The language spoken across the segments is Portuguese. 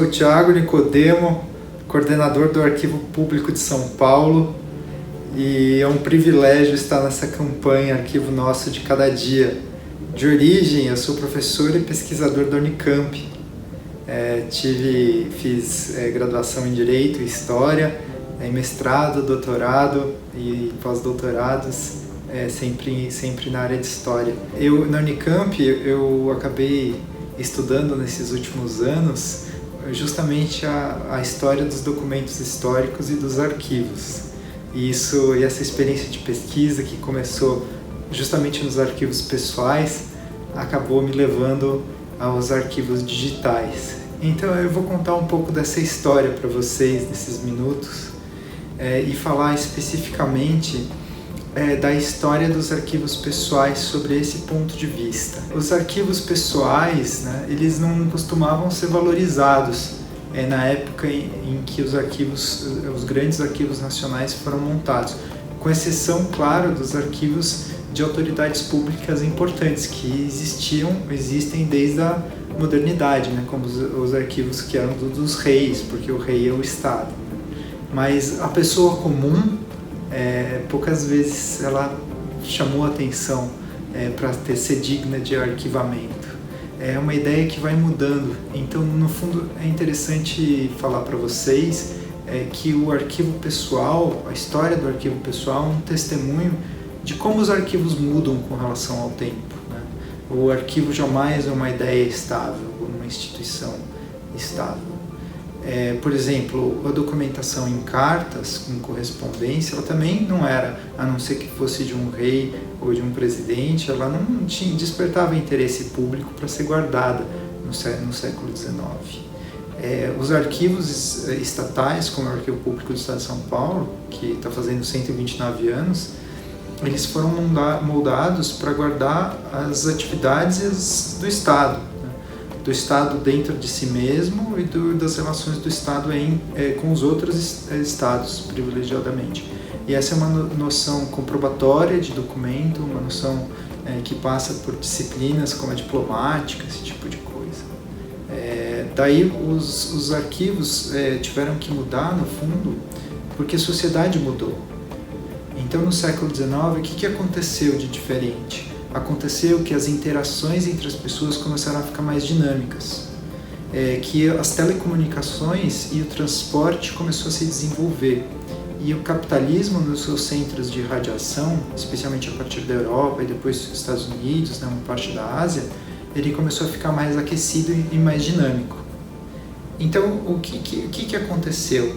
sou o Thiago Nicodemo, coordenador do Arquivo Público de São Paulo, e é um privilégio estar nessa campanha Arquivo Nosso de Cada Dia. De origem, eu sou professor e pesquisador da Unicamp. Fiz graduação em Direito e História, mestrado, doutorado e pós-doutorados, sempre na área de História. Na Unicamp, eu acabei estudando nesses últimos anos justamente a história dos documentos históricos e dos arquivos. E essa experiência de pesquisa que começou justamente nos arquivos pessoais acabou me levando aos arquivos digitais. Então eu vou contar um pouco dessa história para vocês nesses minutos e falar especificamente da história dos arquivos pessoais sobre esse ponto de vista. Os arquivos pessoais, eles não costumavam ser valorizados na época em que os grandes arquivos nacionais foram montados, com exceção, claro, dos arquivos de autoridades públicas importantes que existem desde a modernidade, como os arquivos que eram dos reis, porque o rei é o Estado. Mas a pessoa comum, poucas vezes ela chamou atenção para ser digna de arquivamento. É uma ideia que vai mudando. Então, no fundo, é interessante falar para vocês que o arquivo pessoal, a história do arquivo pessoal, é um testemunho de como os arquivos mudam com relação ao tempo. O arquivo jamais é uma ideia estável, uma instituição estável. Por exemplo, a documentação em cartas, com correspondência, ela também não era, a não ser que fosse de um rei ou de um presidente, ela não despertava interesse público para ser guardada no século XIX. Os arquivos estatais, como o Arquivo Público do Estado de São Paulo, que está fazendo 129 anos, eles foram moldados para guardar as atividades do Estado, do Estado dentro de si mesmo e das relações do Estado com os outros Estados, privilegiadamente. E essa é uma noção comprobatória de documento, uma noção que passa por disciplinas como a diplomática, esse tipo de coisa. Daí os arquivos tiveram que mudar, no fundo, porque a sociedade mudou. Então, no século XIX, o que aconteceu de diferente? Aconteceu que as interações entre as pessoas começaram a ficar mais dinâmicas, que as telecomunicações e o transporte começou a se desenvolver, e o capitalismo nos seus centros de radiação, especialmente a partir da Europa e depois dos Estados Unidos, uma parte da Ásia, ele começou a ficar mais aquecido e mais dinâmico. Então, o que aconteceu?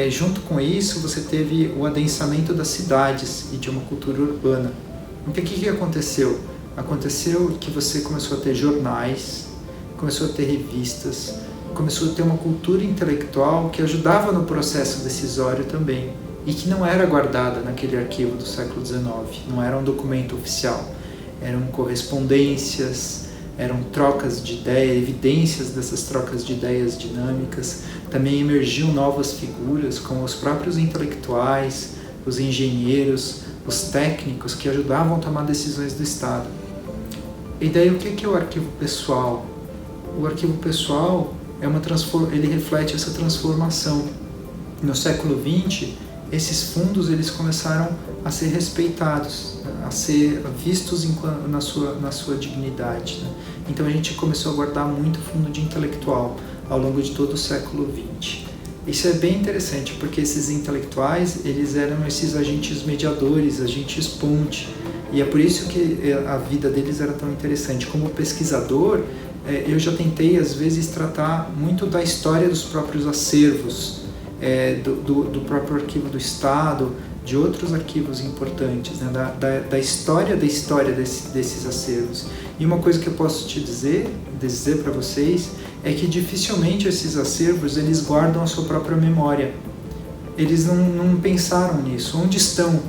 Junto com isso, você teve o adensamento das cidades e de uma cultura urbana. Então, o que aconteceu? Aconteceu que você começou a ter jornais, começou a ter revistas, começou a ter uma cultura intelectual que ajudava no processo decisório também, e que não era guardada naquele arquivo do século XIX, não era um documento oficial, eram correspondências, eram trocas de ideias, evidências dessas trocas de ideias dinâmicas. Também emergiam novas figuras, como os próprios intelectuais, os engenheiros, os técnicos que ajudavam a tomar decisões do Estado. E daí o que é o arquivo pessoal? O arquivo pessoal ele reflete essa transformação. No século XX, esses fundos eles começaram a ser respeitados, a ser vistos na sua dignidade. Então a gente começou a guardar muito fundo de intelectual ao longo de todo o século XX. Isso é bem interessante, porque esses intelectuais, eles eram esses agentes mediadores, agentes ponte, e é por isso que a vida deles era tão interessante. Como pesquisador, eu já tentei, às vezes, tratar muito da história dos próprios acervos, do próprio arquivo do Estado, de outros arquivos importantes, da história desses acervos. E uma coisa que eu posso dizer para vocês, é que dificilmente esses acervos eles guardam a sua própria memória. Eles não pensaram nisso. Onde estão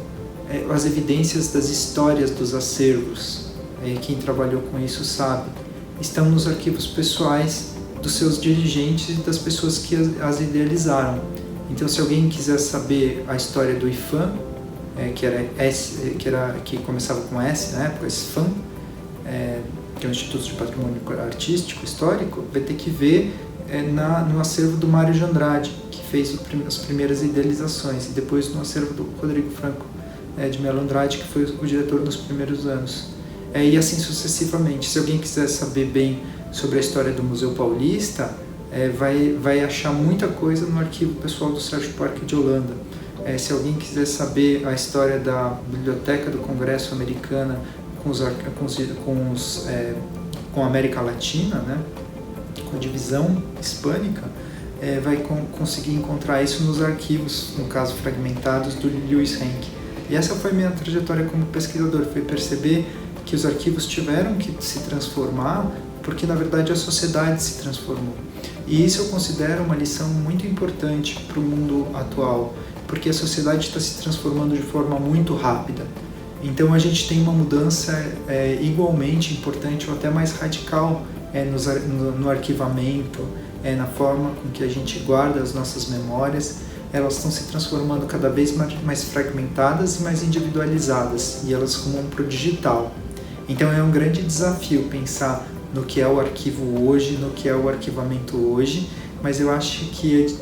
as evidências das histórias dos acervos? Quem trabalhou com isso sabe. Estão nos arquivos pessoais dos seus dirigentes e das pessoas que as idealizaram. Então, se alguém quiser saber a história do IPHAN, que começava com S na época, SFAM, que é o Instituto de Patrimônio Artístico Histórico, vai ter que ver no acervo do Mário de Andrade, que fez as primeiras idealizações, e depois no acervo do Rodrigo Franco de Melo Andrade, que foi o diretor nos primeiros anos. E assim sucessivamente. Se alguém quiser saber bem sobre a história do Museu Paulista, vai achar muita coisa no arquivo pessoal do Sérgio Parque de Holanda. Se alguém quiser saber a história da Biblioteca do Congresso Americana com a América Latina, né, com a divisão hispânica, vai conseguir encontrar isso nos arquivos, no caso fragmentados, do Lewis Henke. E essa foi minha trajetória como pesquisador, foi perceber que os arquivos tiveram que se transformar porque, na verdade, a sociedade se transformou. E isso eu considero uma lição muito importante para o mundo atual, porque a sociedade está se transformando de forma muito rápida. Então a gente tem uma mudança igualmente importante ou até mais radical no arquivamento, na forma com que a gente guarda as nossas memórias. Elas estão se transformando cada vez mais fragmentadas e mais individualizadas, e elas rumam para o digital. Então é um grande desafio pensar no que é o arquivo hoje, no que é o arquivamento hoje, mas eu acho que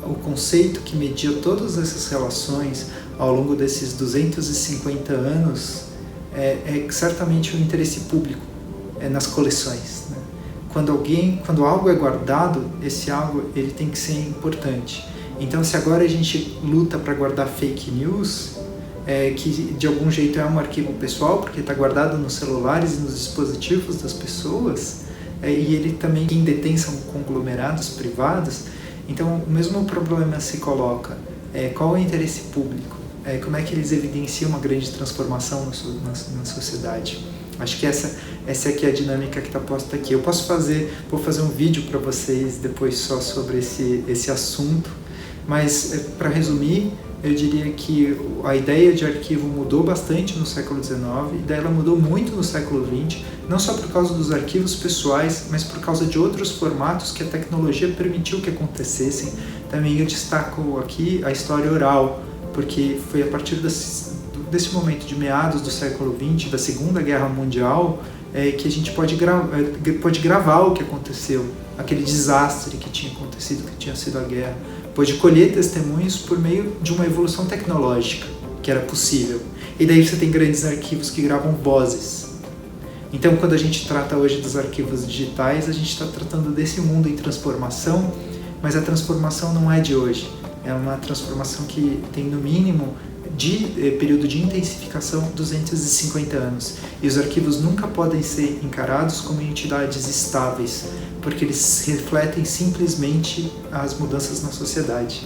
o conceito que media todas essas relações ao longo desses 250 anos é certamente o interesse público nas coleções, né? Quando algo é guardado, esse algo ele tem que ser importante. Então, se agora a gente luta para guardar fake news, que de algum jeito é um arquivo pessoal, porque está guardado nos celulares e nos dispositivos das pessoas, e ele também quem detém são conglomerados privados, então o mesmo problema se coloca. Qual é o interesse público? Como é que eles evidenciam uma grande transformação na sociedade? Acho que essa aqui é a dinâmica que está posta aqui. Vou fazer um vídeo para vocês depois só sobre esse assunto, mas para resumir, eu diria que a ideia de arquivo mudou bastante no século XIX, e daí ela mudou muito no século XX, não só por causa dos arquivos pessoais, mas por causa de outros formatos que a tecnologia permitiu que acontecessem. Também eu destaco aqui a história oral, porque foi a partir desse momento de meados do século XX, da Segunda Guerra Mundial, que a gente pode gravar o que aconteceu, aquele desastre que tinha acontecido, que tinha sido a guerra. Pode colher testemunhos por meio de uma evolução tecnológica que era possível. E daí você tem grandes arquivos que gravam vozes. Então, quando a gente trata hoje dos arquivos digitais, a gente está tratando desse mundo em transformação, mas a transformação não é de hoje. É uma transformação que tem, no mínimo, período de intensificação 250 anos. E os arquivos nunca podem ser encarados como entidades estáveis, porque eles refletem simplesmente as mudanças na sociedade.